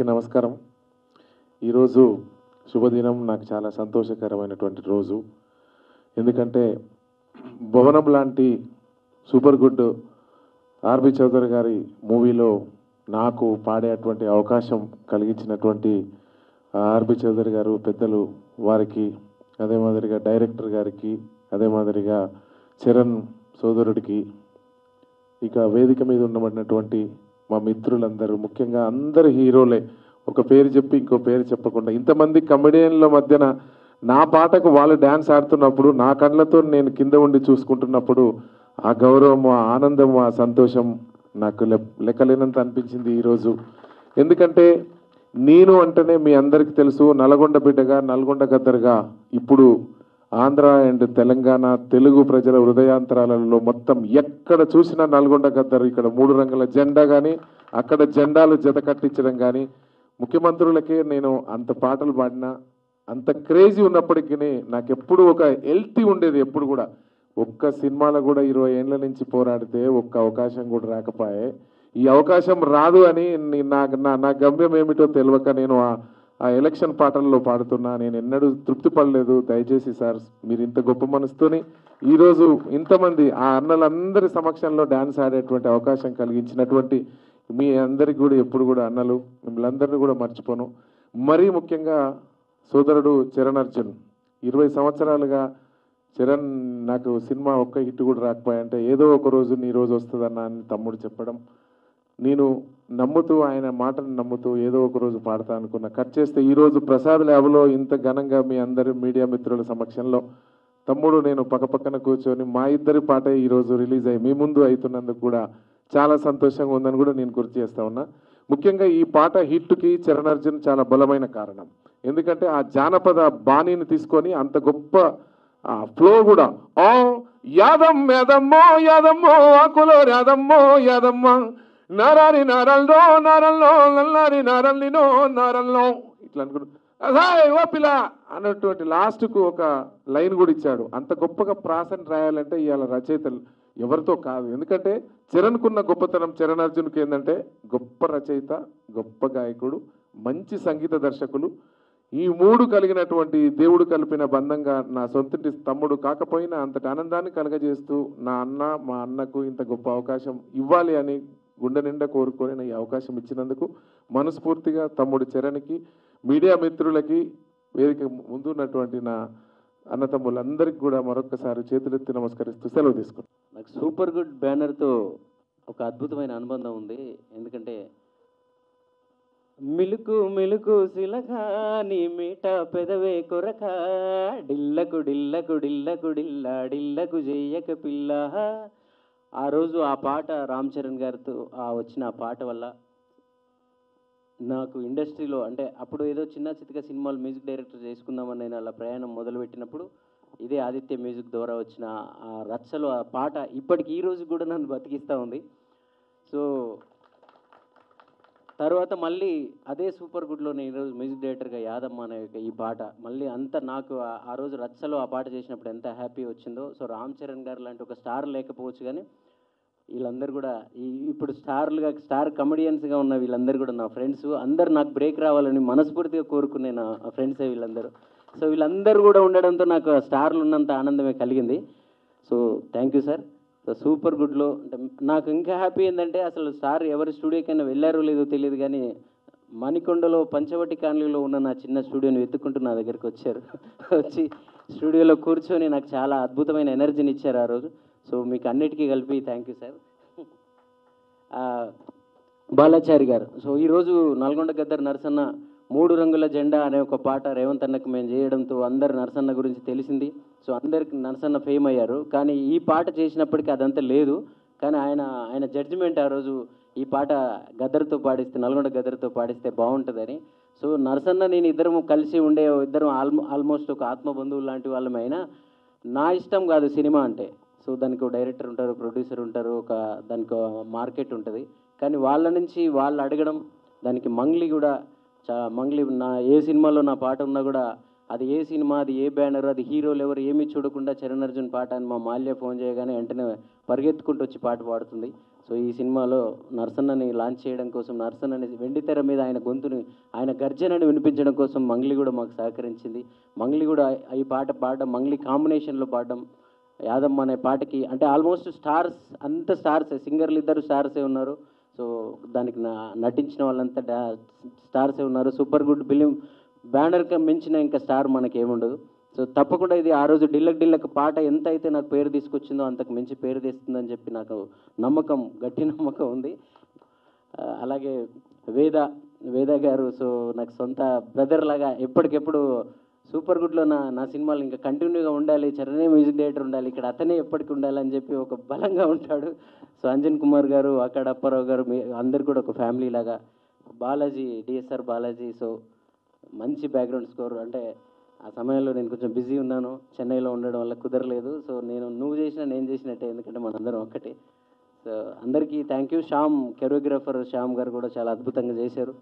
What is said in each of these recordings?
అందరికీ నమస్కారం. ఈరోజు శుభదినం, నాకు చాలా సంతోషకరమైనటువంటి రోజు. ఎందుకంటే భువనం లాంటి సూపర్ గుడ్ ఆర్బి చౌదరి గారి మూవీలో నాకు పాడేటువంటి అవకాశం కలిగించినటువంటి ఆర్బి చౌదరి గారు పెద్దలు వారికి, అదే మాదిరిగా డైరెక్టర్ గారికి, అదే మాదిరిగా చరణ్ సోదరుడికి, ఇక వేదిక మీద ఉన్నటువంటి మా మిత్రులందరూ, ముఖ్యంగా అందరు హీరోలే, ఒక పేరు చెప్పి ఇంకో పేరు చెప్పకుండా ఇంతమంది కమెడియన్ల మధ్యన నా పాటకు వాళ్ళు డ్యాన్స్ ఆడుతున్నప్పుడు నా కళ్ళతో నేను కింద ఉండి చూసుకుంటున్నప్పుడు ఆ గౌరవం, ఆ ఆనందం, ఆ సంతోషం నాకు లెక్కలేనంత అనిపించింది ఈరోజు. ఎందుకంటే నేను అంటేనే మీ అందరికీ తెలుసు, నల్గొండ బిడ్డగా, నల్గొండ గద్దరుగా ఇప్పుడు ఆంధ్ర అండ్ తెలంగాణ తెలుగు ప్రజల హృదయాంతరాలలో మొత్తం ఎక్కడ చూసినా నల్గొండ గద్దరు. ఇక్కడ 3 రంగుల జెండా కానీ, అక్కడ జెండాలు జత కట్టించడం కానీ, ముఖ్యమంత్రులకే నేను అంత పాటలు పాడినా, అంత క్రేజీ ఉన్నప్పటికీ నాకు ఎప్పుడు ఒక హెల్తీ ఉండేది. ఎప్పుడు కూడా ఒక్క సినిమాలో కూడా 20 ఏళ్ళ నుంచి పోరాడితే ఒక్క అవకాశం కూడా రాకపోయే. ఈ అవకాశం రాదు అని నా గమ్యం ఏమిటో తెలియక నేను ఆ ఎలక్షన్ పాటల్లో పాడుతున్నా. నేను ఎన్నడూ తృప్తి పడలేదు. దయచేసి సార్, మీరు ఇంత గొప్ప మనసుతోని ఈరోజు ఇంతమంది ఆ అన్నలందరి సమక్షంలో డ్యాన్స్ ఆడేటువంటి అవకాశం కలిగించినటువంటి మీ అందరికి కూడా ఎప్పుడు కూడా అన్నలు, మిమ్మల్ని అందరినీ కూడా మర్చిపోను. మరీ ముఖ్యంగా సోదరుడు చరణ్ అర్జున్, 20 సంవత్సరాలుగా చరణ్ నాకు సినిమా ఒక్క హిట్ కూడా రాకపోయాయంటే ఏదో ఒక రోజు నీ రోజు వస్తుందన్న అని తమ్ముడు చెప్పడం, నేను నమ్ముతూ, ఆయన మాటను నమ్ముతూ ఏదో ఒక రోజు పాడతా అనుకున్నా. కట్ చేస్తే ఈరోజు ప్రసాద్ ల్యాబ్లో ఇంత ఘనంగా మీ అందరి మీడియా మిత్రుల సమక్షంలో తమ్ముడు నేను పక్కపక్కన కూర్చొని మా ఇద్దరి పాట ఈరోజు రిలీజ్ అయ్యి మీ ముందు అవుతున్నందుకు కూడా చాలా సంతోషంగా ఉందని కూడా నేను గుర్తు చేస్తా ఉన్నా. ముఖ్యంగా ఈ పాట హిట్కి చరణ్ అర్జున్ చాలా బలమైన కారణం. ఎందుకంటే ఆ జానపద బాణీని తీసుకొని అంత గొప్ప ఫ్లో కూడా, ఓ యాదమ్మ యాదమ్మో యాదమ్మో ఆకులో యాదమ్మో యాదమ్మ నారాని నారల్లో నారల్లో నల్లారి నారల్లినో నారల్లో ఇట్లా అనుకున్నాడు. అదే ఓ పిల్ల అన్నటువంటి లాస్ట్కు ఒక లైన్ కూడా ఇచ్చాడు. అంత గొప్పగా ప్రాసను రాయాలంటే ఇవాళ రచయితలు ఎవరితో కాదు. ఎందుకంటే చరణ్కున్న గొప్పతనం, చరణ్ అర్జున్కి ఏంటంటే గొప్ప రచయిత, గొప్ప గాయకుడు, మంచి సంగీత దర్శకులు. ఈ 3 కలిగినటువంటి దేవుడు కలిపిన బంధంగా నా సొంతటి తమ్ముడు కాకపోయినా అంతటి ఆనందాన్ని కలగజేస్తూ మా అన్నకు ఇంత గొప్ప అవకాశం ఇవ్వాలి అని గుండె నిండా కోరుకొని ఈ అవకాశం ఇచ్చినందుకు మనస్ఫూర్తిగా తమ్ముడు చరణ్కి, మీడియా మిత్రులకి, వేదిక ముందున్నటువంటి నా అన్నతమ్ములందరికీ కూడా మరొకసారి చేతులెత్తి నమస్కరిస్తూ సెలవు తీసుకుంటాను. నాకు సూపర్ గుడ్ బ్యానర్తో ఒక అద్భుతమైన అనుబంధం ఉంది. ఎందుకంటే మిలుకు మిలుకు సిలక నీ మీట పెదవే కొరక డిల్లకు డిల్లకు డిల్లకు డిల్లా డిల్లకు చెయ్యక పిల్ల. ఆ రోజు ఆ పాట రామ్ చరణ్ గారితో వచ్చిన ఆ పాట వల్ల నాకు ఇండస్ట్రీలో, అంటే అప్పుడు ఏదో చిన్న చితక సినిమాలు మ్యూజిక్ డైరెక్టర్ చేసుకుందామని నేను అలా ప్రయాణం మొదలుపెట్టినప్పుడు ఇదే ఆదిత్య మ్యూజిక్ ద్వారా వచ్చిన ఆ రచ్చలో ఆ పాట ఇప్పటికి ఈ రోజు కూడా నన్ను బతికిస్తూ ఉంది. సో తర్వాత మళ్ళీ అదే సూపర్ గుడ్లో నేను ఈరోజు మ్యూజిక్ డైరెక్టర్గా యాదమ్మ అనే ఈ పాట మళ్ళీ అంత నాకు ఆ రోజు రచ్చలో ఆ పాట చేసినప్పుడు ఎంత హ్యాపీ వచ్చిందో. సో రామ్ చరణ్ గారు లాంటి ఒక స్టార్ లేకపోవచ్చు, కానీ వీళ్ళందరూ కూడా ఇప్పుడు స్టార్ కమెడియన్స్గా ఉన్న వీళ్ళందరూ కూడా నా ఫ్రెండ్స్. అందరు నాకు బ్రేక్ రావాలని మనస్ఫూర్తిగా కోరుకునే నా ఫ్రెండ్సే వీళ్ళందరూ. సో వీళ్ళందరూ కూడా ఉండడంతో నాకు స్టార్లు ఉన్నంత ఆనందమే కలిగింది. So thank you sir. So super గుడ్లో అంటే నాకు ఇంకా హ్యాపీ ఏంటంటే అసలు స్టార్ ఎవరి స్టూడియోకైనా వెళ్ళారో లేదో తెలియదు, కానీ మణికొండలో పంచవటి కాలనీలో ఉన్న నా చిన్న స్టూడియోని వెతుక్కుంటూ నా దగ్గరికి వచ్చారు. వచ్చి స్టూడియోలో కూర్చొని నాకు చాలా అద్భుతమైన ఎనర్జీని ఇచ్చారు ఆ రోజు. సో మీకు అన్నిటికీ కలిపి థ్యాంక్ యూ సార్. బాలాచారి గారు, సో ఈరోజు నల్గొండ గద్దర్ నరసన్న 3 రంగుల జెండా అనే ఒక పాట రేవంత్ అన్నకు మేము చేయడంతో అందరు నరసన్న గురించి తెలిసింది. సో అందరికి నరసన్న ఫేమ్ అయ్యారు. కానీ ఈ పాట చేసినప్పటికీ అదంతా లేదు. కానీ ఆయన జడ్జిమెంట్ ఆ రోజు ఈ పాట గద్దర్తో పాడిస్తే, నల్గొండ గద్దర్తో పాడిస్తే బాగుంటుందని. సో నరసన్న నేను ఇద్దరం కలిసి ఉండే ఇద్దరం ఆల్మోస్ట్ ఒక ఆత్మబంధువులు లాంటి వాళ్ళమైనా నా ఇష్టం కాదు సినిమా అంటే. సో దానికి ఒక డైరెక్టర్ ఉంటారు, ప్రొడ్యూసర్ ఉంటారు, దానికి మార్కెట్ ఉంటుంది. కానీ వాళ్ళ నుంచి వాళ్ళు అడగడం, దానికి మంగ్లీ కూడా మంగ్లీ నా ఏ సినిమాలో నా పాట ఉన్నా కూడా అది ఏ సినిమా, అది ఏ బ్యానర్, అది హీరోలు ఎవరు ఏమీ చూడకుండా చరణ్ అర్జున్ పాట అని మా మాల్య ఫోన్ చేయగానే వెంటనే పరిగెత్తుకుంటూ వచ్చి పాట పాడుతుంది. సో ఈ సినిమాలో నరసన్నని లాంచ్ చేయడం కోసం, నరసన్నని వెండితెర మీద ఆయన గొంతుని, ఆయన గర్జనని వినిపించడం కోసం మంగ్లీ కూడా మాకు సహకరించింది. మంగ్లీ కూడా ఈ పాట పాడడం, మంగ్లీ కాంబినేషన్లో పాడడం, యాదమ్మ అనే పాటకి అంటే ఆల్మోస్ట్ స్టార్స్, అంత స్టార్సే, సింగర్లు ఇద్దరు స్టార్సే ఉన్నారు. సో దానికి నటించిన వాళ్ళంతా స్టార్సే ఉన్నారు. సూపర్ గుడ్ ఫిలిం బ్యానర్కి మించిన ఇంకా స్టార్ మనకి ఏముండదు. సో తప్పకుండా ఇది ఆ రోజు డిల్లక్ పాట ఎంత అయితే నాకు పేరు తీసుకొచ్చిందో అంతకు మించి పేరు తెస్తుందని చెప్పి నాకు నమ్మకం, గట్టి నమ్మకం ఉంది. అలాగే వేద గారు, సో నాకు సొంత బ్రదర్ లాగా ఎప్పటికెప్పుడు సూపర్ గుడ్లో నా సినిమాలు ఇంకా కంటిన్యూగా ఉండాలి, చరణే మ్యూజిక్ డైరెక్టర్ ఉండాలి, ఇక్కడ అతనే ఎప్పటికి ఉండాలని చెప్పి ఒక బలంగా ఉంటాడు. సో అంజన్ కుమార్ గారు, అక్కడ అప్పారావు గారు, అందరు కూడా ఒక ఫ్యామిలీ లాగా. బాలాజీ, డిఎస్ఆర్ బాలాజీ, సో మంచి బ్యాక్గ్రౌండ్ స్కోర్. అంటే ఆ సమయంలో నేను కొంచెం బిజీ ఉన్నాను, చెన్నైలో ఉండడం వల్ల కుదరలేదు. సో నువ్వు చేసినా నేను చేసినట్టే, ఎందుకంటే మనందరం ఒక్కటే. సో అందరికీ థ్యాంక్ యూ. కొరియోగ్రాఫర్ శ్యామ్ గారు కూడా చాలా అద్భుతంగా చేశారు.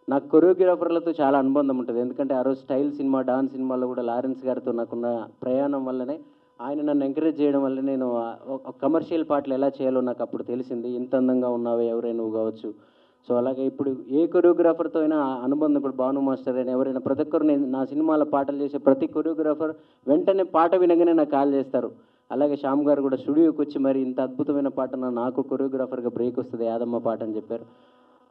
నాకు కొరియోగ్రాఫర్లతో చాలా అనుబంధం ఉంటుంది, ఎందుకంటే ఆ రోజు స్టైల్ సినిమా, డాన్స్ సినిమాలో కూడా లారెన్స్ గారితో నాకున్న ప్రయాణం వల్లనే, ఆయన నన్ను ఎంకరేజ్ చేయడం వల్ల నేను కమర్షియల్ పాటలు ఎలా చేయాలో నాకు అప్పుడు తెలిసింది. ఇంత అందంగా ఉన్నావే ఎవరే నువ్వు కావచ్చు. సో అలాగే ఇప్పుడు ఏ కొరియోగ్రాఫర్తో అయినా అనుబంధం, ఇప్పుడు భాను మాస్టర్ అయినా ఎవరైనా, ప్రతి ఒక్కరు నేను నా సినిమాలో పాటలు చేసే ప్రతి కొరియోగ్రాఫర్ వెంటనే పాట వినగానే నాకు కాల్ చేస్తారు. అలాగే శ్యామ్ గారు కూడా స్టూడియోకి వచ్చి మరి ఇంత అద్భుతమైన పాట నాకు కొరియోగ్రాఫర్గా బ్రేక్ వస్తుంది యాదమ్మ పాట అని చెప్పారు.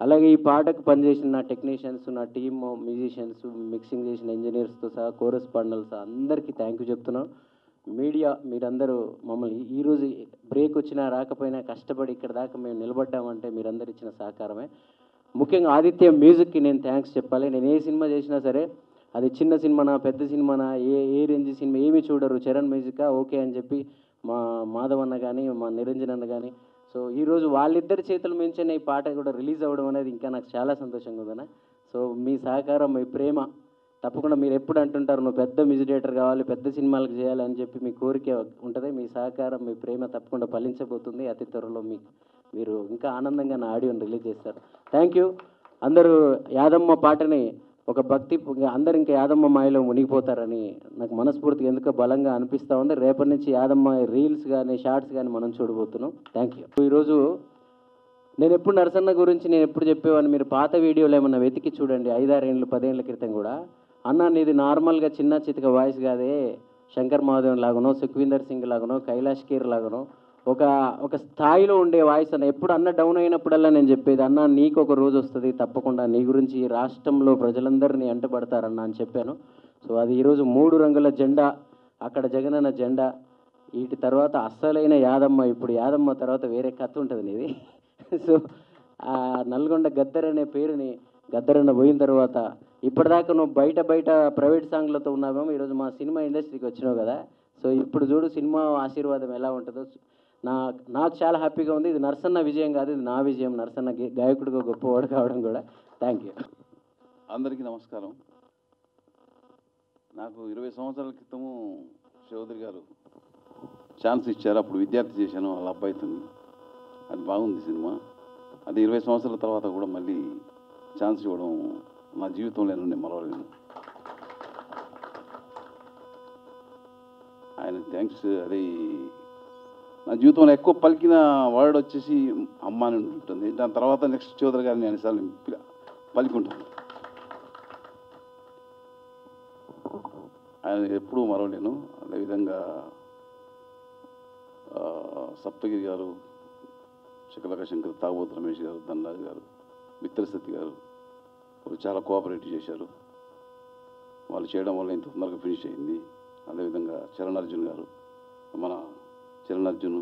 అలాగే ఈ పాటకు పనిచేసిన నా టెక్నీషియన్స్, నా టీమ్, మ్యూజిషియన్స్, మిక్సింగ్ చేసిన ఇంజనీర్స్తో సహా, కోరస్ పార్ట్నర్స్ అందరికీ థ్యాంక్ యూ చెప్తున్నాను. మీడియా మీరందరూ మమ్మల్ని ఈరోజు బ్రేక్ వచ్చినా రాకపోయినా కష్టపడి ఇక్కడ దాకా మేము నిలబడ్డామంటే మీరందరూ ఇచ్చిన సహకారమే. ముఖ్యంగా ఆదిత్య మ్యూజిక్కి నేను థ్యాంక్స్ చెప్పాలి. నేను ఏ సినిమా చేసినా సరే, అది చిన్న సినిమానా పెద్ద సినిమానా, ఏ రేంజ్ సినిమా ఏమీ చూడరు, చరణ్ మ్యూజికా ఓకే అని చెప్పి మా మాధవన్న కానీ, మా నిరంజన్ అన్న కానీ. సో ఈరోజు వాళ్ళిద్దరి చేతుల మించిన ఈ పాట కూడా రిలీజ్ అవ్వడం అనేది ఇంకా నాకు చాలా సంతోషంగా ఉందన్న. సో మీ సహకారం, మీ ప్రేమ తప్పకుండా, మీరు ఎప్పుడు అంటుంటారు నువ్వు పెద్ద మ్యూజిక్ డైరెక్టర్ కావాలి, పెద్ద సినిమాలకు చేయాలి అని చెప్పి మీ కోరిక ఉంటుంది. మీ సహకారం, మీ ప్రేమ తప్పకుండా ఫలించబోతుంది. అతి త్వరలో మీరు ఇంకా ఆనందంగా నా ఆడియోని రిలీజ్ చేస్తారు. Thank you. అందరూ యాదమ్మ పాటని ఒక భక్తి, అందరు ఇంకా యాదమ్మ మాయలో మునిగిపోతారని నాకు మనస్ఫూర్తిగా ఎందుకో బలంగా అనిపిస్తూ ఉంది. రేపటి నుంచి యాదమ్మ రీల్స్ కానీ షార్ట్స్ కానీ మనం చూడబోతున్నాం. Thank you. ఈరోజు నేను ఎప్పుడు నరసన్న గురించి నేను ఎప్పుడు చెప్పేవాడిని, మీరు పాత వీడియోలు ఏమన్నా వెతికి చూడండి, 5-6 ఏళ్ళు 10 ఏళ్ళ క్రితం కూడా. అన్న నీది నార్మల్గా చిన్న చితక వాయిస్ కాదే, శంకర్ మహాదేవన్ లాగానో, సుఖ్వీందర్ సింగ్ లాగానో, కైలాష్ ఖేర్ లాగానో ఒక స్థాయిలో ఉండే వాయిస్ అన్న. ఎప్పుడు అన్న డౌన్ అయినప్పుడల్లా నేను చెప్పేది, అన్న నీకు ఒక రోజు వస్తుంది తప్పకుండా, నీ గురించి ఈ రాష్ట్రంలో ప్రజలందరినీ అంటపడతారన్న అని చెప్పాను. సో అది ఈరోజు 3 రంగుల జెండా, అక్కడ జగనన్న జెండా, వీటి తర్వాత అస్సలైన యాదమ్మ. ఇప్పుడు యాదమ్మ తర్వాత వేరే కథ ఉంటుంది నీది. సో ఆ నల్గొండ గద్దర్ అనే పేరుని, గద్దరన్న పోయిన తర్వాత ఇప్పటిదాకా నువ్వు బయట ప్రైవేట్ సాంగ్లతో ఉన్నావేమో, ఈరోజు మా సినిమా ఇండస్ట్రీకి వచ్చినావు కదా. సో ఇప్పుడు చూడు సినిమా ఆశీర్వాదం ఎలా ఉంటుందో. నాకు చాలా హ్యాపీగా ఉంది. ఇది నరసన్న విజయం కాదు, ఇది నా విజయం. నరసన్న గాయకుడిగా గొప్పవాడు కావడం కూడా. Thank you. అందరికీ నమస్కారం. నాకు 20 సంవత్సరాల క్రితము చౌదరి గారు ఛాన్స్ ఇచ్చారు. అప్పుడు విద్యార్థి చేశాను వాళ్ళ అబ్బాయితో. అది బాగుంది సినిమా. అది 20 సంవత్సరాల తర్వాత కూడా మళ్ళీ ఛాన్స్ ఇవ్వడం నా జీవితంలో నేను మరవలేను. ఆయన థ్యాంక్స్. అది నా జీవితంలో ఎక్కువ పలికిన వర్డ్ వచ్చేసి అమ్మ అని ఉంటుంది. దాని తర్వాత నెక్స్ట్ చౌదరి గారిని అన్నిసార్లు పలికుంటాను. ఆయన ఎప్పుడూ మరవలేను. అదేవిధంగా సప్తగిరి గారు, శకలక శంకర్, తాగబోతు రమేష్ గారు, ధనరాజు గారు, మిత్రసతి గారు వాళ్ళు చాలా కోఆపరేట్ చేశారు. వాళ్ళు చేయడం వల్ల ఇంత తొందరగా ఫినిష్ అయింది. అదేవిధంగా చరణ్ అర్జున్ గారు, మన చరణ్ అర్జున్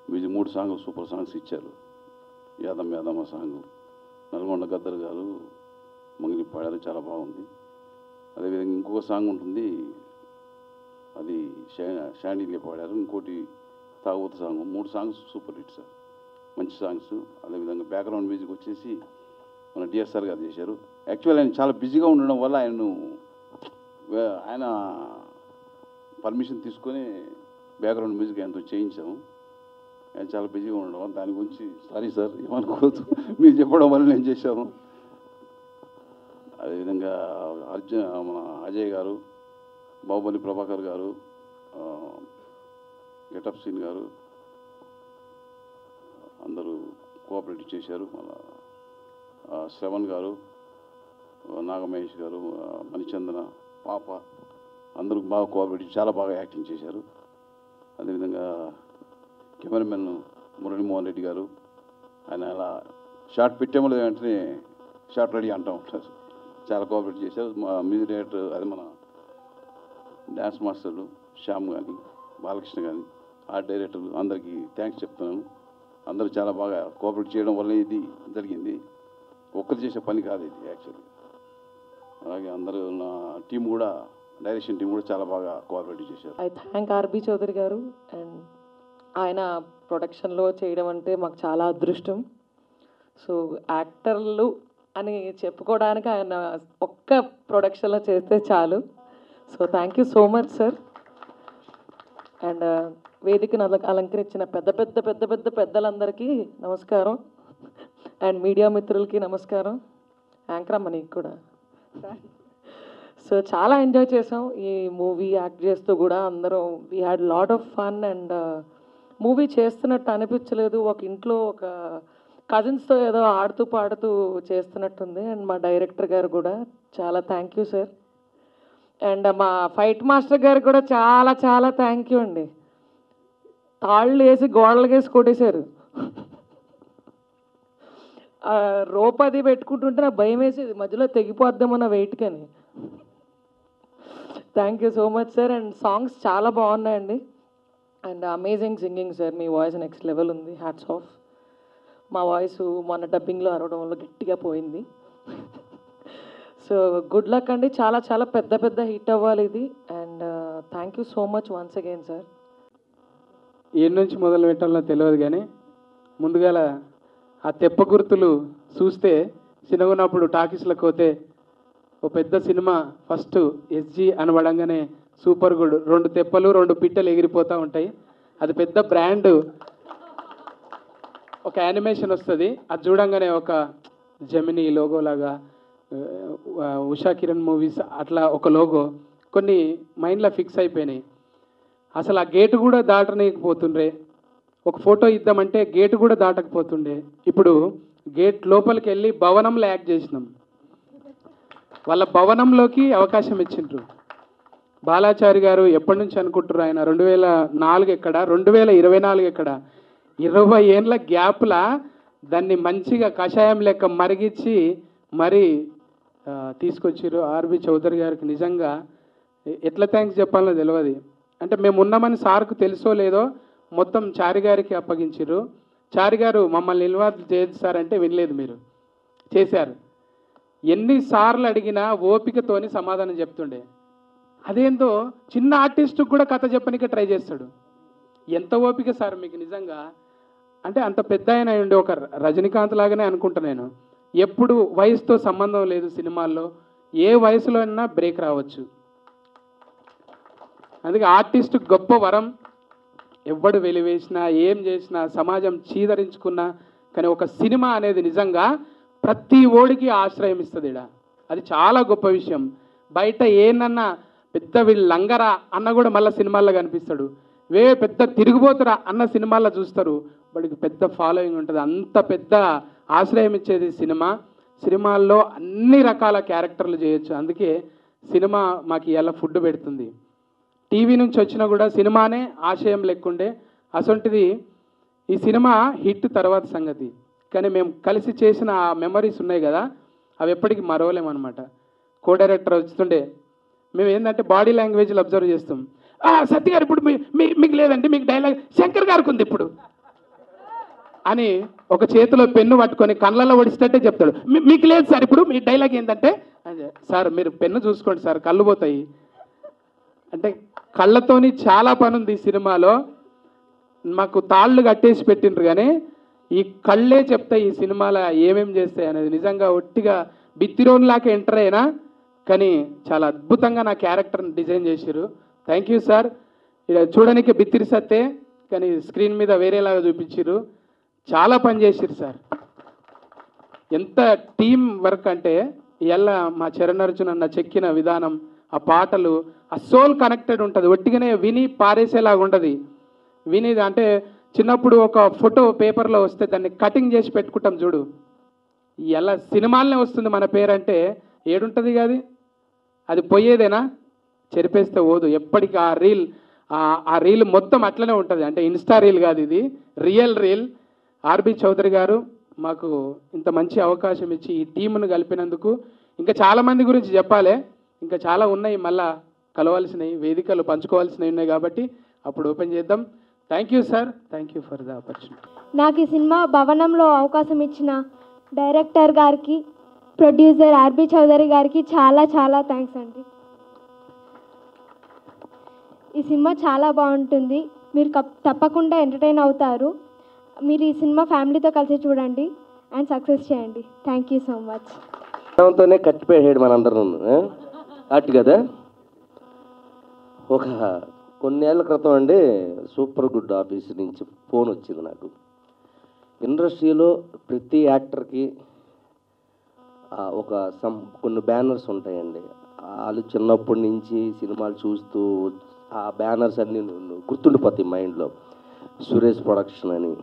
మ్యూజిక్ 3 సాంగ్లు సూపర్ సాంగ్స్ ఇచ్చారు. యాదమ్మ సాంగ్, నల్గొండ గద్దర్ గారు మంగిలి పాడారు, చాలా బాగుంది. అదేవిధంగా ఇంకొక సాంగ్ ఉంటుంది, అది షాండీలే పాడారు. ఇంకోటి తాగబోతు song. 3 songs super hit sir, మంచి సాంగ్స్. అదేవిధంగా బ్యాక్గ్రౌండ్ మ్యూజిక్ వచ్చేసి మన డిఎస్ఆర్ గారు చేశారు. యాక్చువల్ ఆయన చాలా బిజీగా ఉండడం వల్ల ఆయన పర్మిషన్ తీసుకొని బ్యాక్గ్రౌండ్ మ్యూజిక్ ఆయనతో చేయించాము. ఆయన చాలా బిజీగా ఉండడం వల్ల దాని గురించి సారీ సార్, ఏమనుకోవద్దు, మీరు చెప్పడం వల్ల నేను చేశాను. అదేవిధంగా మన అజయ్ గారు, బాహుబలి ప్రభాకర్ గారు, గెటప్ సీన్ గారు, అందరూ కోఆపరేట్ చేశారు. మన శ్రవణ్ గారు, నాగమహేష్ గారు, మణిచందన, పాప అందరూ బాగా కోఆపరేట్, చాలా బాగా యాక్టింగ్ చేశారు. అదేవిధంగా కెమెరామెన్ మురళీమోహన్ రెడ్డి గారు, ఆయన అలా షార్ట్ పెట్టేమో వెంటనే షార్ట్ రెడీ అంటూ ఉంటారు. చాలా కోఆపరేట్ చేశారు. మా మ్యూజిక్ డైరెక్టర్, అది మన డ్యాన్స్ మాస్టర్లు శ్యామ్ కానీ, బాలకృష్ణ కానీ, ఆర్ట్ డైరెక్టర్లు అందరికీ థ్యాంక్స్ చెప్తున్నాను. అందరూ చాలా బాగా కోఆపరేట్ చేయడం వల్ల ఇది జరిగింది. ఒక్కరు చేసే పని కాదు ఇది యాక్చువల్లీ. అలాగే అందరూ నా టీం కూడా, డైరెక్షన్ టీం కూడా చాలా బాగా కోఆపరేట్ చేశారు. ఐ థ్యాంక్ ఆర్బి చౌదరి గారు. అండ్ ఆయన ప్రొడక్షన్లో చేయడం అంటే మాకు చాలా అదృష్టం. సో యాక్టర్లు అని చెప్పుకోవడానికి ఆయన ఒక్క ప్రొడక్షన్లో చేస్తే చాలు. So thank you so much sir. And వేదికను అలంకరించిన పెద్ద పెద్ద పెద్ద పెద్ద పెద్దలందరికీ నమస్కారం. అండ్ మీడియా మిత్రులకి నమస్కారం. యాంకర్ అమ్మ నీకు కూడా. సో చాలా ఎంజాయ్ చేసాం ఈ మూవీ యాక్ట్ చేస్తూ కూడా. అందరం we had lot of fun. And movie చేస్తున్నట్టు అనిపించలేదు. ఒక ఇంట్లో ఒక కజిన్స్తో ఏదో ఆడుతూ పాడుతూ చేస్తున్నట్టుంది. అండ్ మా డైరెక్టర్ గారు కూడా చాలా థ్యాంక్ యూ సార్. అండ్ మా ఫైట్ మాస్టర్ గారు కూడా చాలా చాలా థ్యాంక్ యూ అండి. తాళ్ళు వేసి గోడలు వేసి కొట్టేశారు. రోప్ అది పెట్టుకుంటుంటే నాకు భయం వేసేది, మధ్యలో తెగిపోద్దామన్న వెయిట్కి అని. Thank you so much sir. And songs చాలా బాగున్నాయండి. And amazing singing sir. మీ వాయిస్ నెక్స్ట్ లెవెల్ ఉంది. Hats off. మా వాయిస్ మొన్న డబ్బింగ్లో అరవడం వల్ల గట్టిగా పోయింది. సో గుడ్ లక్ అండి. చాలా చాలా పెద్ద పెద్ద హిట్ అవ్వాలి ఇది. And thank you so much once again sir. ఏ నుంచి మొదలు పెట్టాలో తెలియదు కానీ ముందుగా ఆ తెప్ప గుర్తులు చూస్తే చిన్నగున్నప్పుడు టాకీస్లకు పోతే ఓ పెద్ద సినిమా ఫస్ట్ ఎస్జీ అనబడంగానే సూపర్ గుడ్ 2 తెప్పలు 2 పిట్టలు ఎగిరిపోతూ ఉంటాయి. అది పెద్ద బ్రాండ్. ఒక యానిమేషన్ వస్తుంది, అది చూడంగానే ఒక జెమినీ లోగో లాగా, ఉషా కిరణ్ మూవీస్ అట్లా ఒక లోగో కొన్ని మైండ్లో ఫిక్స్ అయిపోయినాయి. అసలు ఆ గేటు కూడా దాటనీయకపోతుండ్రే. ఒక ఫోటో ఇద్దామంటే గేటు కూడా దాటకపోతుండే. ఇప్పుడు గేట్ లోపలికి వెళ్ళి భవనంలో యాక్ట్ చేసినాం. వాళ్ళ భవనంలోకి అవకాశం ఇచ్చిండ్రు. బాలాచారి గారు ఎప్పటి నుంచి అనుకుంటారు, ఆయన 2004 ఎక్కడ, 2024 ఎక్కడ, 20 ఏళ్ళ గ్యాప్లా దాన్ని మంచిగా కషాయం లెక్క మరిగించి మరీ తీసుకొచ్చారు. ఆర్బి చౌదరి గారికి నిజంగా ఎట్లా థ్యాంక్స్ చెప్పాలో తెలియదు. అంటే మేము ఉన్నామని సార్కు తెలుసో లేదో మొత్తం చారి గారికి అప్పగించారు. చారి గారు మమ్మల్ని ఇన్వాల్వ్ చేయదు సార్ అంటే వినలేదు, మీరు చేశారు. ఎన్నిసార్లు అడిగినా ఓపికతోని సమాధానం చెప్తుండే. అదేందో చిన్న ఆర్టిస్టుకు కూడా కథ చెప్పనికే ట్రై చేస్తాడు. ఎంత ఓపిక సార్ మీకు నిజంగా. అంటే అంత పెద్ద ఆయన ఉండి ఒక రజనీకాంత్ లాగానే అనుకుంటా నేను. ఎప్పుడు వయసుతో సంబంధం లేదు సినిమాల్లో, ఏ వయసులో అయినా బ్రేక్ రావచ్చు. అందుకే ఆర్టిస్ట్ గొప్ప వరం. ఎవడు వెలివేసినా ఏం చేసినా సమాజం చీదరించుకున్నా కానీ ఒక సినిమా అనేది నిజంగా ప్రతి ఓడికి ఆశ్రయం ఇస్తుంది. అది చాలా గొప్ప విషయం. బయట ఏనన్నా పెద్ద వీళ్ళు లంగరా అన్న కూడా మళ్ళీ సినిమాల్లో కనిపిస్తాడు. పెద్ద తిరిగిపోతురా అన్న సినిమాల్లో చూస్తారు. వాడికి పెద్ద ఫాలోయింగ్ ఉంటుంది. అంత పెద్ద ఆశ్రయం ఇచ్చేది సినిమా. సినిమాల్లో అన్ని రకాల క్యారెక్టర్లు చేయొచ్చు. అందుకే సినిమా మాకు ఇలా ఫుడ్ పెడుతుంది. టీవీ నుంచి వచ్చినా కూడా సినిమానే ఆశయం లెక్కుండే. అసొంటిది ఈ సినిమా హిట్ తర్వాత సంగతి. కానీ మేము కలిసి చేసిన ఆ మెమరీస్ ఉన్నాయి కదా, అవి ఎప్పటికీ మరవలేమన్నమాట. కో డైరెక్టర్ వస్తుండే మేము ఏంటంటే బాడీ లాంగ్వేజ్లు అబ్జర్వ్ చేస్తాం. సత్య గారు ఇప్పుడు మీకు లేదంటే మీకు డైలాగ్ శంకర్ గారికి ఉంది ఇప్పుడు అని ఒక చేతిలో పెన్ను పట్టుకొని కళ్ళల్లో ఒడిస్తేటే చెప్తాడు. మీకు లేదు సార్ ఇప్పుడు మీ డైలాగ్ ఏంటంటే, సార్ మీరు పెన్ను చూసుకోండి సార్ కళ్ళు పోతాయి అంటే. కళ్ళతోని చాలా పని ఉంది ఈ సినిమాలో. మాకు తాళ్ళు కట్టేసి పెట్టిండ్రు కానీ ఈ కళ్ళే చెప్తాయి ఈ సినిమాలో ఏమేమి చేస్తాయి అనేది. నిజంగా ఒట్టిగా బిత్తిరోన్లాగా ఎంటర్ అయినా కానీ చాలా అద్భుతంగా నా క్యారెక్టర్ని డిజైన్ చేశారు. Thank you sir. ఇక్కడ చూడడానికి బిత్తిరి సత్తే కానీ స్క్రీన్ మీద వేరేలాగా చూపించారు. చాలా పని చేసిరు సార్. ఎంత టీం వర్క్ అంటే ఇలా మా చరణ్ అర్జున్ అన్న చెక్కిన విధానం, ఆ పాటలు, ఆ సోల్ కనెక్టెడ్ ఉంటుంది. ఒట్టిగానే విని పారేసేలాగా ఉంటుంది. విని అంటే చిన్నప్పుడు ఒక ఫోటో పేపర్లో వస్తే దాన్ని కటింగ్ చేసి పెట్టుకుంటాం చూడు, ఎలా సినిమాలనే వస్తుంది మన పేరంటే ఏడుంటుంది కాదు, అది పోయేదేనా, చెరిపేస్తే పోదు. ఎప్పటికీ ఆ రీల్ మొత్తం అట్లనే ఉంటుంది. అంటే ఇన్స్టా రీల్ కాదు, ఇది రియల్ రీల్. ఆర్బి చౌదరి గారు మాకు ఇంత మంచి అవకాశం ఇచ్చి ఈ టీమును కలిపినందుకు, ఇంకా చాలామంది గురించి చెప్పాలి, ఇంకా చాలా ఉన్నాయి, మళ్ళా కలవాల్సినవి, వేదికలు పంచుకోవాల్సినవి ఉన్నాయి, కాబట్టి అప్పుడు ఓపెన్ చేద్దాం. Thank you sir, thank you for the opportunity. నాకు ఈ సినిమా భవనంలో అవకాశం ఇచ్చిన డైరెక్టర్ గారికి, ప్రొడ్యూసర్ ఆర్బి చౌదరి గారికి చాలా చాలా థ్యాంక్స్ అండి. ఈ సినిమా చాలా బాగుంటుంది, మీరు తప్పకుండా ఎంటర్టైన్ అవుతారు. మీరు ఈ సినిమా ఫ్యామిలీతో కలిసి చూడండి అండ్ సక్సెస్ చేయండి. Thank you so much. తోనే కట్టిపోయాడు మనందరం అటు కదా. ఒక కొన్నేళ్ల క్రితం అండి సూపర్ గుడ్ ఆఫీస్ నుంచి ఫోన్ వచ్చింది నాకు. ఇండస్ట్రీలో ప్రతి యాక్టర్కి కొన్ని బ్యానర్స్ ఉంటాయండి. వాళ్ళు చిన్నప్పటి నుంచి సినిమాలు చూస్తూ ఆ బ్యానర్స్ అన్నీ గుర్తుండిపోతాయి మైండ్లో. సురేష్ ప్రొడక్షన్ అని,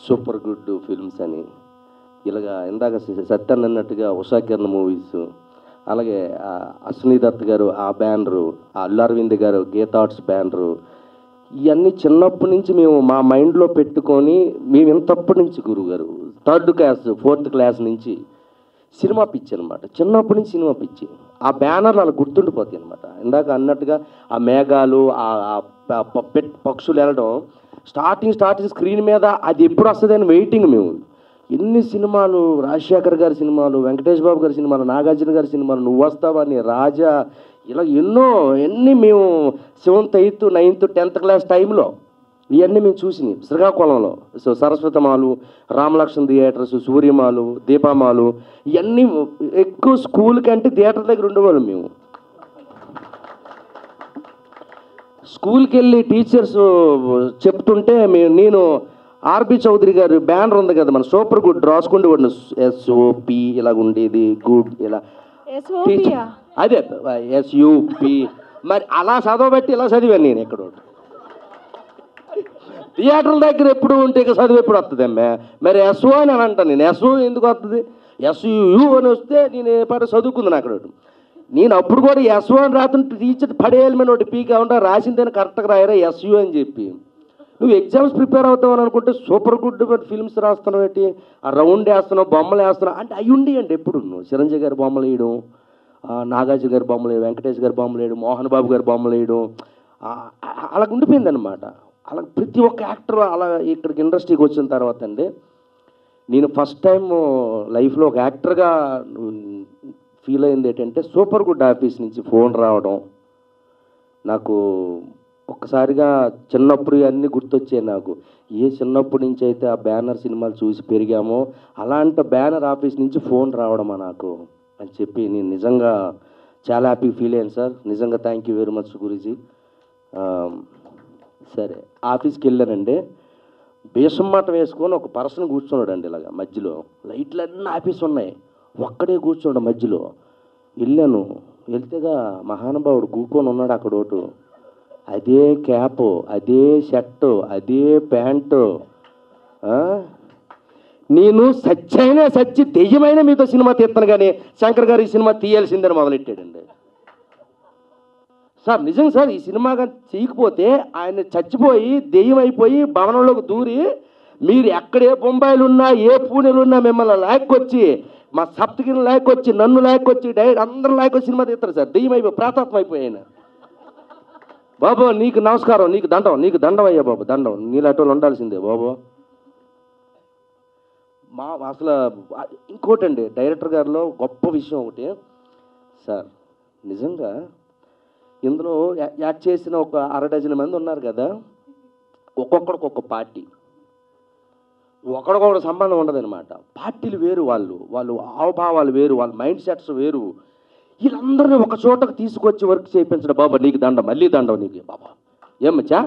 సూపర్ గుడ్ ఫిల్మ్స్ అని, ఇలాగా ఇందాక సత్యన్ అన్నట్టుగా ఉషా కిరణ్ మూవీస్, అలాగే అశ్విని దత్ గారు ఆ బ్యానరు, అల్లు అరవింద్ గారు గీతా ఆర్ట్స్ బ్యానరు, ఇవన్నీ చిన్నప్పటి నుంచి మేము మా మైండ్లో పెట్టుకొని మేము ఇంతప్పటి నుంచి గురువుగారు 3rd క్లాస్ 4th క్లాస్ నుంచి సినిమా పిచ్చి అనమాట. చిన్నప్పటి నుంచి సినిమా పిచ్చి. ఆ బ్యానర్లు అలా గుర్తుండిపోతాయి అనమాట. ఇందాక అన్నట్టుగా ఆ మేఘాలు, పక్షులు వెళ్ళడం, స్టార్టింగ్ స్క్రీన్ మీద అది ఎప్పుడు వస్తుంది అని వెయిటింగ్ మేము. ఎన్ని సినిమాలు, రాజశేఖర్ గారి సినిమాలు, వెంకటేష్ బాబు గారి సినిమాలు, నాగార్జున గారి సినిమాలు, నువ్వు వస్తావని, రాజా, ఇలా ఎన్ని మేము 7th 8th 9th 10th class టైంలో ఇవన్నీ మేము చూసినాయి. శ్రీకాకుళంలో సరస్వతమాలు, రామలక్ష్మణ్ థియేటర్స్, సూర్యమాలు, దీపామాలు, ఇవన్నీ ఎక్కువ స్కూల్ కంటే థియేటర్ దగ్గర ఉండేవాళ్ళం మేము. స్కూల్కి వెళ్ళి టీచర్స్ చెప్తుంటే నేను ఆర్బి చౌదరి గారు బ్యానర్ ఉంది కదా మన సూపర్ గుడ్ రాసుకుంటూ వాడిని SOP ఇలాగ ఉండేది, గుడ్ ఇలా అదే SUP, మరి అలా చదవబట్టి ఇలా చదివాను నేను. ఎక్కడ థియేటర్ల దగ్గర ఎప్పుడు ఉంటే ఇక చదువు ఎప్పుడు వస్తుంది అమ్మే, మరి SO అని అంటాను నేను. SO ఎందుకు వస్తుంది, SU అని వస్తే నేను పాటు చదువుకుంది అక్కడ. నేను అప్పుడు కూడా SO అని రాతుంటే టీచర్ పడేయాలి మీద ఒకటి పీక్ అవ్వడా రాసిందని కరెక్ట్గా రాయరా SU అని చెప్పి. నువ్వు ఎగ్జామ్స్ ప్రిపేర్ అవుతావని అనుకుంటే సూపర్ గుడ్ ఫిల్మ్స్ రాస్తున్నావు ఏంటి, ఆ రౌండ్ వేస్తున్నావు, బొమ్మలు వేస్తున్నావు అంటే అవి ఉండి అండి. ఎప్పుడు చిరంజీవి గారి బొమ్మలు వేయడం, నాగార్జున గారి బొమ్మలు వేయడం, వెంకటేష్ గారి బొమ్మలు వేయడం, మోహన్ బాబు గారి బొమ్మలు వేయడం, అలా ఉండిపోయింది అనమాట. అలా ప్రతి ఒక్క యాక్టర్ అలా ఇక్కడికి ఇండస్ట్రీకి వచ్చిన తర్వాత అండి నేను ఫస్ట్ టైం లైఫ్లో ఒక యాక్టర్గా ఫీల్ అయింది ఏంటంటే సూపర్ గుడ్ ఆఫీస్ నుంచి ఫోన్ రావడం. నాకు ఒక్కసారిగా చిన్నప్పుడు అన్నీ గుర్తొచ్చాయి నాకు. ఏ చిన్నప్పటి నుంచి అయితే ఆ బ్యానర్ సినిమాలు చూసి పెరిగామో అలాంటి బ్యానర్ ఆఫీస్ నుంచి ఫోన్ రావడమా నాకు అని చెప్పి నేను నిజంగా చాలా హ్యాపీ ఫీల్ అయ్యాను సార్. నిజంగా thank you very much Guruji. సరే ఆఫీస్కి వెళ్ళానండి, బేసమ్మాట వేసుకొని ఒక పర్సన్ కూర్చున్నాడు అండి ఇలాగా మధ్యలో, లైట్లన్నీ ఆఫీస్ ఉన్నాయి, ఒక్కడే కూర్చున్నాడు మధ్యలో. వెళ్ళాను, వెళ్తేగా మహానుభావుడు కూకొని ఉన్నాడు అక్కడ ఒకటి, అదే క్యాపు, అదే షర్టు, అదే ప్యాంటు. నేను సచ్చి దెయ్యమైన మీతో సినిమా తీస్తాను కానీ శంకర్ గారు ఈ సినిమా తీయాల్సిందని మొదలెట్టాడండి. సార్ నిజం సార్, ఈ సినిమా కానీ చేయకపోతే ఆయన చచ్చిపోయి దెయ్యం అయిపోయి భవనంలోకి దూరి మీరు ఎక్కడే బొంబాయిలు ఉన్నా ఏ పూణెలు ఉన్నా మిమ్మల్ని లాక్కొచ్చి మా సప్తగిరిని లాక్కొచ్చి నన్ను లాక్కొచ్చి డైరెక్ట్ అందరూ లాక్కొచ్చి సినిమా తీస్తారు సార్. దెయ్యం అయిపోయి ప్రాతాత్మ అయిపోయాను. బాబు నీకు నమస్కారం, నీకు దండం అయ్యా బాబు, దండం, నీలాంటి ఉండాల్సిందే బాబు. అసలు ఇంకోటండి డైరెక్టర్ గారిలో గొప్ప విషయం ఒకటి సార్, నిజంగా ఇందులో యాక్ట్ చేసిన ఒక 6 డజన్ మంది ఉన్నారు కదా, ఒక్కొక్కడికి ఒక్క పార్టీ, ఒకడికొకటి సంబంధం ఉండదన్నమాట. పార్టీలు వేరు, వాళ్ళు హావభావాలు వేరు, వాళ్ళ మైండ్ సెట్స్ వేరు. వీళ్ళందరినీ ఒక చోటకు తీసుకొచ్చి వర్క్ చేయించడం. బాబా నీకు దండం, మళ్ళీ దండం నీకు బాబా. ఏమచ్చా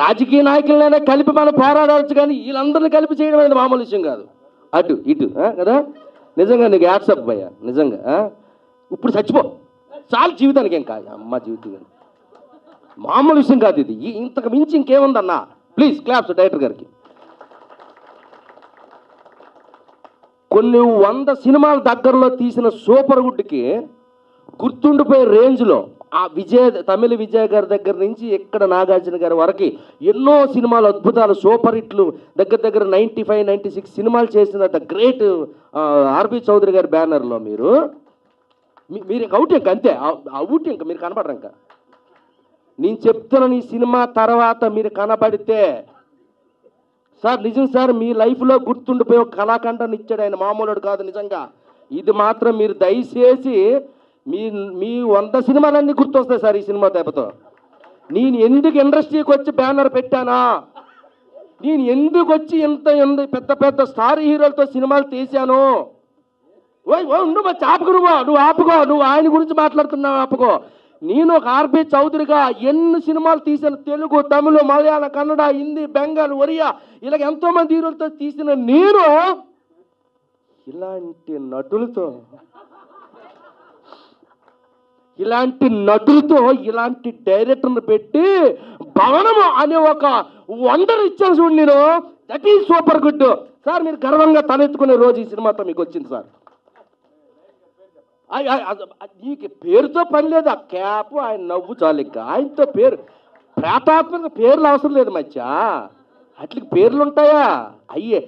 రాజకీయ నాయకులైనా కలిపి మనం పోరాడవచ్చు, కానీ వీళ్ళందరినీ కలిపి చేయడం అనేది మామూలు విషయం కాదు. అటు ఇటు కదా, నిజంగా నీకు యాడ్సప్ భయ్యా. నిజంగా ఇప్పుడు చచ్చిపో చాలు జీవితానికి, ఏం కాదు అమ్మ జీవితం. మామూలు విషయం కాదు ఇది. ఇంతకు మించి ఇంకేముందన్నా? ప్లీజ్ క్లాప్స్ డైరెక్టర్ గారికి. కొన్ని 100 సినిమాల దగ్గరలో తీసిన సూపర్ గుడ్కి గుర్తుండిపోయే రేంజ్లో ఆ తమిళ విజయ్ గారి దగ్గర నుంచి ఇక్కడ నాగార్జున గారి వరకు ఎన్నో సినిమాలు అద్భుతాలు సూపర్ హిట్లు దగ్గర 95, 96 సినిమాలు చేసిన ద గ్రేట్ ఆర్బి చౌదరి గారి బ్యానర్లో మీరు ఇంక అవుట్ ఇంక అంతే అవుట్ ఇంక మీరు కనబడరు. ఇంకా నేను చెప్తున్నాను, ఈ సినిమా తర్వాత మీరు కనబడితే సార్ నిజం సార్ మీ లైఫ్లో గుర్తుండిపోయి ఒక కళాఖండాన్ని ఇచ్చాడు ఆయన, మామూలుడు కాదు నిజంగా. ఇది మాత్రం మీరు దయచేసి మీ 100 సినిమాలన్నీ గుర్తొస్తాయి సార్ ఈ సినిమా దెబ్బతో. నేను ఎందుకు ఇండస్ట్రీకి వచ్చి బ్యానర్ పెట్టానా, నేను ఎందుకు వచ్చి ఎంత పెద్ద స్టార్ హీరోలతో సినిమాలు తీశాను. నువ్వు ఆపుకో, నువ్వు ఆయన గురించి మాట్లాడుతున్నావు ఆపుకో. నేను ఒక ఆర్బి చౌదరిగా ఎన్ని సినిమాలు తీశాను, తెలుగు, తమిళ, మలయాళం, కన్నడ, హిందీ, బెంగాల్, ఒరియా, ఇలా ఎంతోమంది హీరోలతో తీసిన నేను ఇలాంటి నటులతో ఇలాంటి డైరెక్టర్ని పెట్టి భవనము అనే ఒక వండర్ ఇచ్చాను చూడు నేను. That is super good sir. మీరు గర్వంగా తలెత్తుకునే రోజు ఈ సినిమాతో మీకు వచ్చింది సార్. నీకు పేరుతో పని లేదు, ఆ క్యాప్ ఆయన నవ్వు చాలు. ఇంకా ఆయనతో పేరు ప్రేతాత్మక పేర్లు అవసరం లేదు మధ్య. అట్లకి పేర్లు ఉంటాయా? అయ్యి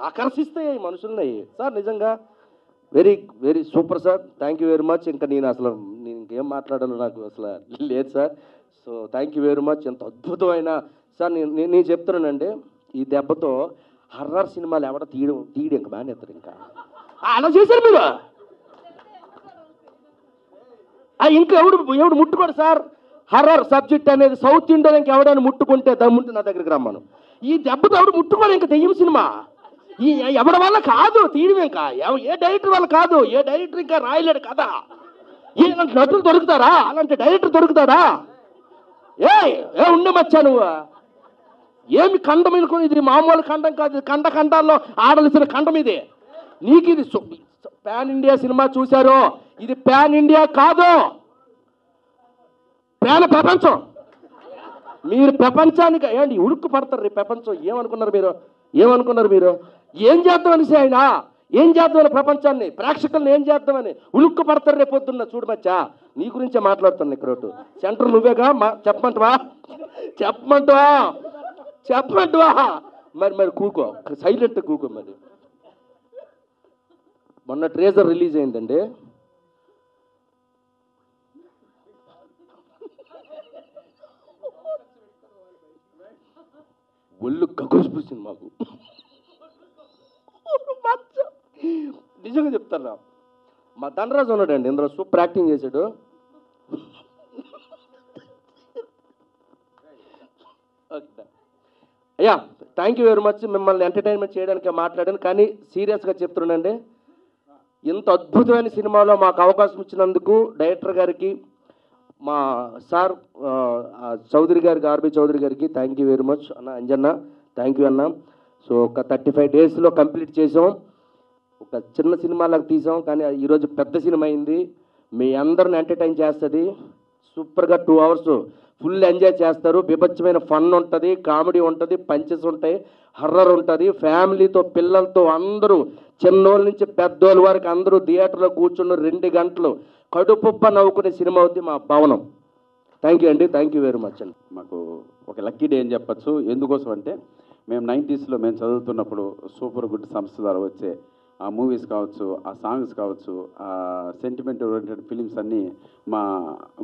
ఆకర్షిస్తాయి మనుషుల్ని సార్. నిజంగా very super sir. Thank you very much. ఇంకా నేను ఇంకేం మాట్లాడాలో నాకు అసలు లేదు sir. So thank you very much. ఎంత అద్భుతమైన సార్. నేను చెప్తున్నానండి, ఈ దెబ్బతో హర్రర్ సినిమాలు ఎవడ తీయడం ఇంకా మానేస్తారు. ఇంకా అలా చేశారు మీరు. ఇంకా ఎవడు ముట్టుకోడు సార్. హర్రర్ సబ్జెక్ట్ అనేది సౌత్ ఇండియాలో ఇంకా ఎవడైనా ముట్టుకుంటే దమ్ముంటే నా దగ్గరికి రమ్మను. ఈ దెబ్బతో ఎవడు ముట్టుకోడు. ఇంకా దెయ్యం సినిమా ఎవరి వల్ల కాదు తీయడం. ఇంకా ఏ డైరెక్టర్ వల్ల కాదు. ఏ డైరెక్టర్ ఇంకా రాయలేడు కదా. ఇలాంటి నటులు దొరుకుతారా? అలాంటి డైరెక్టర్ దొరుకుతారా? ఏ ఉండమచ్చా నువ్వు? ఏమి ఖండం అనుకుని, ఇది మామూలు ఖండం కాదు. ఇది ఖండాల్లో ఆడవలసిన ఖండం ఇది. నీకు ఇది పాన్ ఇండియా సినిమా చూశారు. ఇది పాన్ ఇండియా కాదు, ప్రపంచం. మీరు ప్రపంచానికి ఏంటి ఉడుక్కు పడతారు రేపు ప్రపంచం. ఏమనుకున్నారు మీరు? ఏం చేద్దామని ఆయన ఏం చేద్దామని ప్రపంచాన్ని ప్రేక్షకులను ఏం చేద్దామని ఉలుక్కు పడతారు రేపు పొద్దున్న. చూడమచ్చా, నీ గురించే మాట్లాడుతున్నా. ఇక్కడ సెంటర్ నువ్వేగా చెప్పమంటావా? మరి కూకో, సైలెంట్ కూకో. మరి మొన్న ట్రేజర్ రిలీజ్ అయిందండి. ఒళ్ళు గగురిసిపోయింది మాకు. నిజంగా చెప్తారా, మా ధనరాజు ఉన్నాడండి ఇందులో, సూపర్ యాక్టింగ్ చేశాడు. అయ్యా థ్యాంక్ యూ వెరీ మచ్. మిమ్మల్ని ఎంటర్టైన్మెంట్ చేయడానికి మాట్లాడాను, కానీ సీరియస్గా చెప్తున్నానండి, ఇంత అద్భుతమైన సినిమాలో మాకు అవకాశం ఇచ్చినందుకు డైరెక్టర్ గారికి, మా సార్ చౌదరి గారికి, ఆర్బి చౌదరి గారికి థ్యాంక్ యూ వెరీ మచ్. అన్న అంజన్న థ్యాంక్ యూ అన్న. సో ఒక 35 డేస్లో కంప్లీట్ చేసాం. ఒక చిన్న సినిమాలకు తీసాం, కానీ ఈరోజు పెద్ద సినిమా అయింది. మీ అందరిని ఎంటర్టైన్ చేస్తుంది. సూపర్గా 2 అవర్స్ ఫుల్ ఎంజాయ్ చేస్తారు. బీభత్సమైన ఫన్ ఉంటుంది, కామెడీ ఉంటుంది, పంచెస్ ఉంటాయి, హర్రర్ ఉంటుంది. ఫ్యామిలీతో, పిల్లలతో అందరూ, చిన్నోళ్ళ నుంచి పెద్దోళ్ళ వరకు అందరూ థియేటర్లో కూర్చున్న 2 గంటలు కడుపుబ్బ నవ్వుకునే సినిమా అవుద్ది మా భవనం. థ్యాంక్ యూ అండి. థ్యాంక్ యూ వెరీ మచ్ అండి. మాకు ఒక లక్కీ డే అని చెప్పచ్చు. ఎందుకోసం అంటే మేము 90స్లో మేము చదువుతున్నప్పుడు సూపర్ గుడ్ సంస్థ ద్వారా వచ్చే ఆ మూవీస్ కావచ్చు, ఆ సాంగ్స్ కావచ్చు, ఆ సెంటిమెంట్ ఓరియంటెడ్ ఫిలిమ్స్ అన్నీ మా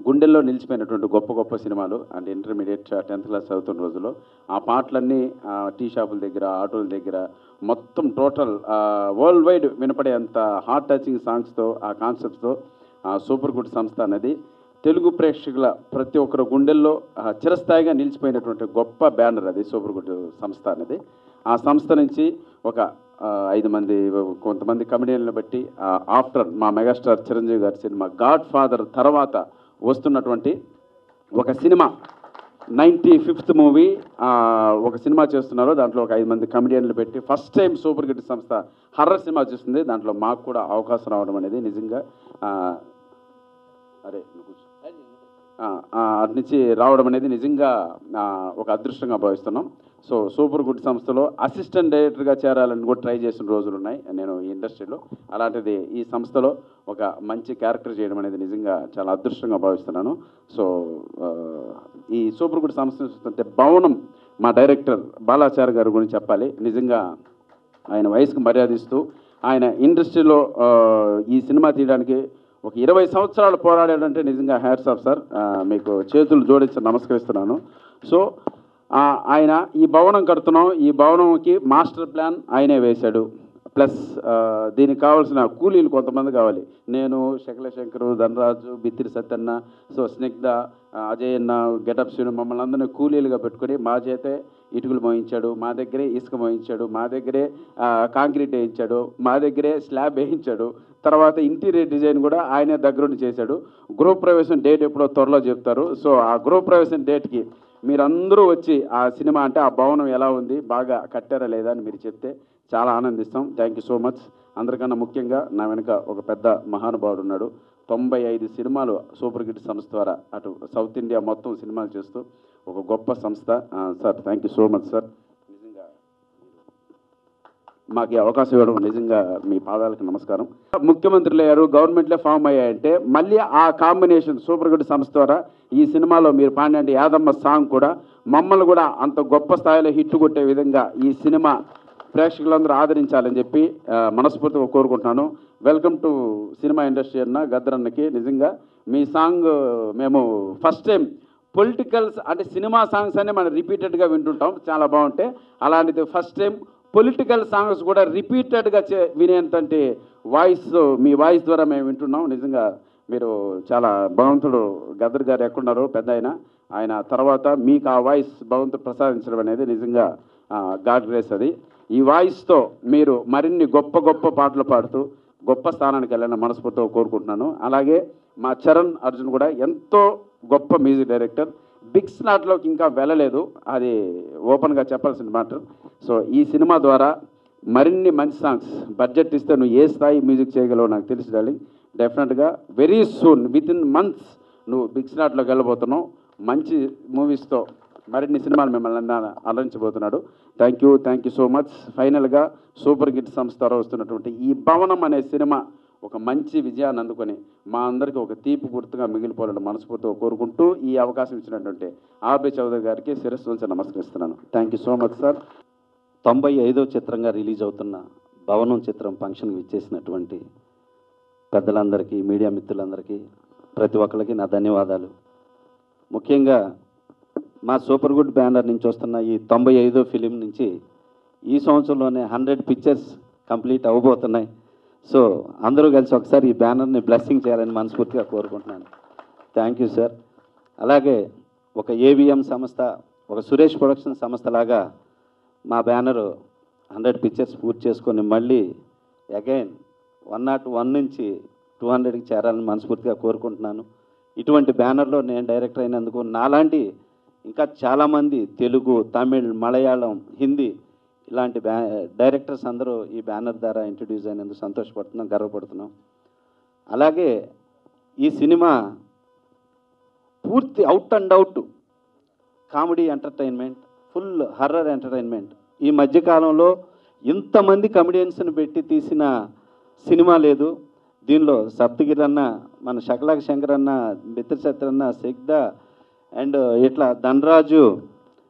గుండెల్లో నిలిచిపోయినటువంటి గొప్ప సినిమాలు. అండ్ ఇంటర్మీడియట్ 10th క్లాస్ చదువుతున్న రోజుల్లో ఆ పాటలన్నీ టీ షాపుల దగ్గర, ఆటోల దగ్గర మొత్తం టోటల్ వరల్డ్ వైడ్ వినపడే అంత హార్ట్ టచింగ్ సాంగ్స్తో, ఆ కాన్సెప్ట్స్తో ఆ సూపర్ గుడ్ సంస్థ అనేది తెలుగు ప్రేక్షకుల ప్రతి ఒక్కరు గుండెల్లో చిరస్థాయిగా నిలిచిపోయినటువంటి గొప్ప బ్యానర్ అది సూపర్ గుడ్ సంస్థ అనేది. ఆ సంస్థ నుంచి ఒక 5 మంది కొంతమంది కమెడియన్లను బట్టి ఆఫ్టర్ మా మెగాస్టార్ చిరంజీవి గారి సినిమా గాడ్ ఫాదర్ తర్వాత వస్తున్నటువంటి ఒక సినిమా 95th మూవీ ఒక సినిమా చేస్తున్నారు. దాంట్లో ఒక 5 మంది కమెడియన్లు పెట్టి ఫస్ట్ టైం సూపర్ గుడ్ సంస్థ హర్రర్ సినిమా చూస్తుంది. దాంట్లో మాకు కూడా అవకాశం రావడం అనేది నిజంగా అటు నుంచి రావడం అనేది నిజంగా ఒక అదృష్టంగా భావిస్తున్నాం. సో సూపర్ గుడ్ సంస్థలో అసిస్టెంట్ డైరెక్టర్గా చేరాలని కూడా ట్రై చేసిన రోజులు ఉన్నాయి నేను ఈ ఇండస్ట్రీలో. అలాంటిది ఈ సంస్థలో ఒక మంచి క్యారెక్టర్ చేయడం అనేది నిజంగా చాలా అదృష్టంగా భావిస్తున్నాను. సో ఈ సూపర్ గుడ్ సంస్థ చూస్తుంటే భవనం మా డైరెక్టర్ బాలాచారి గారి గురించి చెప్పాలి. నిజంగా ఆయన వయసుకు మర్యాదిస్తూ ఆయన ఇండస్ట్రీలో ఈ సినిమా తీయడానికి ఒక 20 సంవత్సరాలు పోరాడాడంటే నిజంగా హ్యాట్స్ ఆఫ్ సార్, మీకు చేతులు జోడించి నమస్కరిస్తున్నాను. సో ఆయన ఈ భవనం కడుతున్నాం, ఈ భవనంకి మాస్టర్ ప్లాన్ ఆయనే వేశాడు. ప్లస్ దీనికి కావాల్సిన కూలీలు కొంతమంది కావాలి. నేను, శకల శంకరు, ధనరాజు, బిత్తిరి సత్యన్న, సో స్నిగ్ధ, అజయ్ అన్న, గెటప్ శ్రీను మమ్మల్ని అందరినీ కూలీలుగా పెట్టుకొని మా చేతే ఇటుకలు మోయించాడు, మా దగ్గరే ఇసుక మోయించాడు, మా దగ్గరే కాంక్రీట్ వేయించాడు, మా దగ్గరే స్లాబ్ వేయించాడు. తర్వాత ఇంటీరియర్ డిజైన్ కూడా ఆయనే దగ్గరుండి చేశాడు. గృహప్రవేశం డేట్ ఎప్పుడో త్వరలో చెప్తారు. సో ఆ గృహప్రవేశం డేట్కి మీరందరూ వచ్చి ఆ సినిమా అంటే ఆ భవనం ఎలా ఉంది, బాగా కట్టారా లేదా అని మీరు చెప్తే చాలా ఆనందిస్తాం. Thank you so much. అందరికన్నా ముఖ్యంగా నా వెనుక ఒక పెద్ద మహానుభావుడు ఉన్నాడు. 95 సినిమాలు సూపర్ హిట్ సంస్థ ద్వారా అటు సౌత్ ఇండియా మొత్తం సినిమాలు చేస్తూ ఒక గొప్ప సంస్థ. Sir thank you so much sir. నిజంగా మాకు ఈ అవకాశం ఇవ్వడం నిజంగా మీ పాదాలకు నమస్కారం. ముఖ్యమంత్రులు అయ్యారు, గవర్నమెంట్లే ఫామ్ అయ్యాయంటే మళ్ళీ ఆ కాంబినేషన్ సూపర్ హిట్ సంస్థ ద్వారా ఈ సినిమాలో మీరు పాడిన యాదమ్మ సాంగ్ కూడా మమ్మల్ని కూడా అంత గొప్ప స్థాయిలో హిట్ కొట్టే విధంగా ఈ సినిమా ప్రేక్షకులందరూ ఆదరించాలని చెప్పి మనస్ఫూర్తిగా కోరుకుంటున్నాను. వెల్కమ్ టు సినిమా ఇండస్ట్రీ అన్న గద్దరన్నకి. నిజంగా మీ సాంగ్ మేము ఫస్ట్ టైం పొలిటికల్స్ అంటే సినిమా సాంగ్స్ అన్నీ మనం రిపీటెడ్గా వింటుంటాం, చాలా బాగుంటాయి. అలాంటిది ఫస్ట్ టైం పొలిటికల్ సాంగ్స్ కూడా రిపీటెడ్గా వినేంతటి వాయిస్ మీ వాయిస్ ద్వారా మేము వింటున్నాం. నిజంగా మీరు చాలా భగవంతుడు గద్దర్ గారు ఎక్కడున్నారో పెద్ద ఆయన తర్వాత మీకు ఆ వాయిస్ భగవంతుడు ప్రసాదించడం అనేది నిజంగా గాడ్ గ్రేస్. అది ఈ వాయిస్తో మీరు మరిన్ని గొప్ప గొప్ప పాటలు పాడుతూ గొప్ప స్థానానికి వెళ్ళాలని మనస్ఫూర్తిగా కోరుకుంటున్నాను. అలాగే మా చరణ్ అర్జున్ కూడా ఎంతో గొప్ప మ్యూజిక్ డైరెక్టర్. బిగ్ స్లాట్లోకి ఇంకా వెళ్ళలేదు, అది ఓపెన్గా చెప్పాల్సిన మ్యాటర్. సో ఈ సినిమా ద్వారా మరిన్ని మంచి సాంగ్స్ బడ్జెట్ ఇస్తే నువ్వు ఏ స్థాయి మ్యూజిక్ చేయగలవో నాకు తెలిసి డార్లింగ్. డెఫినెట్గా very soon within months నువ్వు బిగ్ స్లాట్లోకి వెళ్ళబోతున్నావు. మంచి మూవీస్తో మరిన్ని సినిమాలు మిమ్మల్ని అలరించబోతున్నాడు. Thank you so much. ఫైనల్గా సూపర్ హిట్ సంస్థ వస్తున్నటువంటి ఈ భవనం అనే సినిమా ఒక మంచి విజయాన్ని అందుకొని మా అందరికీ ఒక తీపి గుర్తుగా మిగిలిపోవాలని మనస్ఫూర్తిగా కోరుకుంటూ ఈ అవకాశం ఇచ్చినటువంటి ఆర్బి చౌదరి గారికి శిరస్సు నుంచి నమస్కరిస్తున్నాను. Thank you so much sir. 95వ చిత్రంగా రిలీజ్ అవుతున్న భవనం చిత్రం ఫంక్షన్కి ఇచ్చేసినటువంటి పెద్దలందరికీ, మీడియా మిత్రులందరికీ, ప్రతి ఒక్కరికి నా ధన్యవాదాలు. ముఖ్యంగా మా సూపర్ గుడ్ బ్యానర్ నుంచి వస్తున్న ఈ 95వ ఫిలిం నుంచి ఈ సంవత్సరంలోనే 100 పిక్చర్స్ కంప్లీట్ అవ్వబోతున్నాయి. సో అందరూ కలిసి ఒకసారి ఈ బ్యానర్ని బ్లెస్సింగ్ చేయాలని మనస్ఫూర్తిగా కోరుకుంటున్నాను. Thank you sir. అలాగే ఒక ఏవిఎం సంస్థ, ఒక సురేష్ ప్రొడక్షన్ సంస్థలాగా మా బ్యానరు 100 పిక్చర్స్ పూర్తి చేసుకొని మళ్ళీ అగైన్ 101 నుంచి 200కి చేరాలని మనస్ఫూర్తిగా కోరుకుంటున్నాను. ఇటువంటి బ్యానర్లో నేను డైరెక్టర్ అయినందుకు నాలాంటి ఇంకా చాలామంది తెలుగు, తమిళ్, మలయాళం, హిందీ ఇలాంటి డైరెక్టర్స్ అందరూ ఈ బ్యానర్ ద్వారా ఇంట్రడ్యూస్ అయినందుకు సంతోషపడుతున్నాం, గర్వపడుతున్నాం. అలాగే ఈ సినిమా పూర్తి out and out comedy entertainment, full horror entertainment. ఈ మధ్యకాలంలో ఇంతమంది కమెడియన్స్ని పెట్టి తీసిన సినిమా లేదు. దీనిలో సప్తగిరి అన్న, మన శకలాక శంకర్ అన్న, బిత్తిరి సత్యన్న, సిగ్ధ అండ్ ఇట్లా ధనరాజు,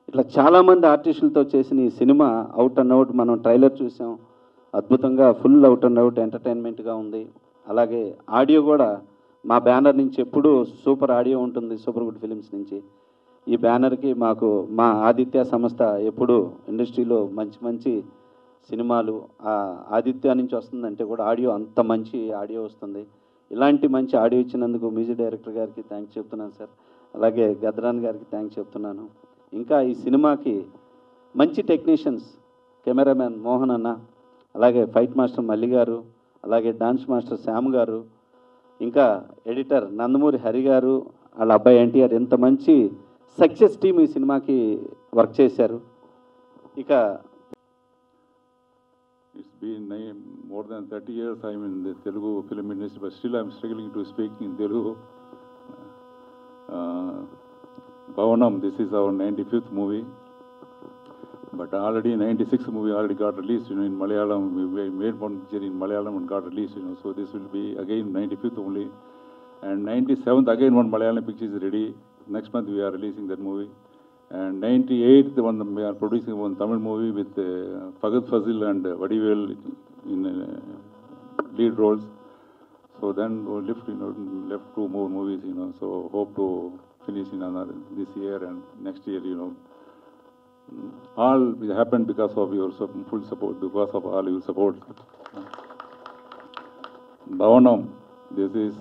ఇట్లా చాలామంది ఆర్టిస్టులతో చేసిన ఈ సినిమా అవుట్ అండ్ అవుట్. మనం ట్రైలర్ చూసాం, అద్భుతంగా ఫుల్ అవుట్ అండ్ అవుట్ ఎంటర్టైన్మెంట్గా ఉంది. అలాగే ఆడియో కూడా మా బ్యానర్ నుంచి ఎప్పుడూ సూపర్ ఆడియో ఉంటుంది, సూపర్ గుడ్ ఫిలిమ్స్ నుంచి. ఈ బ్యానర్కి మాకు మా ఆదిత్య సంస్థ ఎప్పుడు ఇండస్ట్రీలో మంచి మంచి సినిమాలు ఆదిత్య నుంచి వస్తుందంటే కూడా ఆడియో అంత మంచి ఆడియో వస్తుంది. ఇలాంటి మంచి ఆడియో ఇచ్చినందుకు మ్యూజిక్ డైరెక్టర్ గారికి థ్యాంక్స్ చెప్తున్నాను సార్. అలాగే గద్రాన్ గారికి థ్యాంక్స్ చెప్తున్నాను. ఇంకా ఈ సినిమాకి మంచి టెక్నీషియన్స్, కెమెరామ్యాన్ మోహన్ అన్న, అలాగే ఫైట్ మాస్టర్ మల్లి గారు, అలాగే డాన్స్ మాస్టర్ శ్యామ్ గారు, ఇంకా ఎడిటర్ నందమూరి హరి గారు, వాళ్ళ అబ్బాయి ఎన్టీఆర్, ఎంత మంచి సక్సెస్ టీమ్ ఈ సినిమాకి వర్క్ చేశారు. ఇక It's been more than 30 years I'm in the Telugu film industry, but still I'm struggling to speak in Telugu. Bhavanam, this is our 95th movie. But already 96th movie already got released, in Malayalam. We made one picture in Malayalam and got released, So this will be again 95th only. And 97th, again one Malayalam picture is ready. Next month we are releasing that movie. And 98th, we are producing one Tamil movie with Fagad Fazil and Vadivel in lead roles. So then we left 2 more movies, So hope to finish in another this year and next year, All happened because of your full support, because of all your support. Bhavanam, this is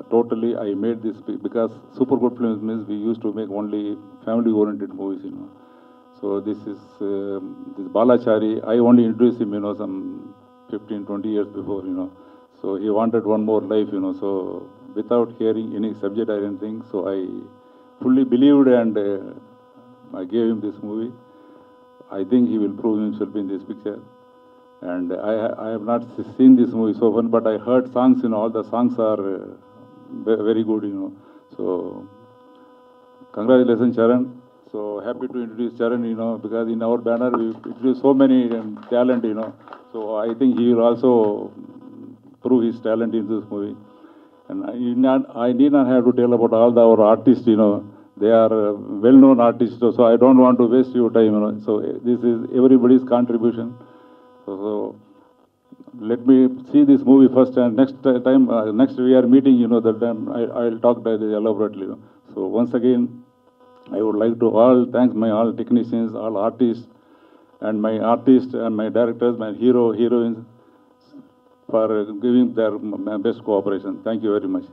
totally, I made this because Super Good Films means we used to make only family-oriented movies, So this is, this Balachari, I only introduced him, some 15, 20 years before, So he wanted one more life, So without hearing any subject or anything, so I fully believed and I gave him this movie. I think he will prove himself in this picture. And I have not seen this movie so far, but I heard songs, all the songs are very good, So congratulations, Charan. So happy to introduce Charan, because in our banner we introduce so many talent, So I think he will also prove his talent in this movie. And I need not have to tell about all our artists, They are well-known artists, so I don't want to waste your time, So this is everybody's contribution. So let me see this movie first, and next time, next we are meeting, that time I'll talk elaborately. So once again, I would like to thank my all technicians, all artists, and my directors, my heroines, for giving their best cooperation. Thank you very much.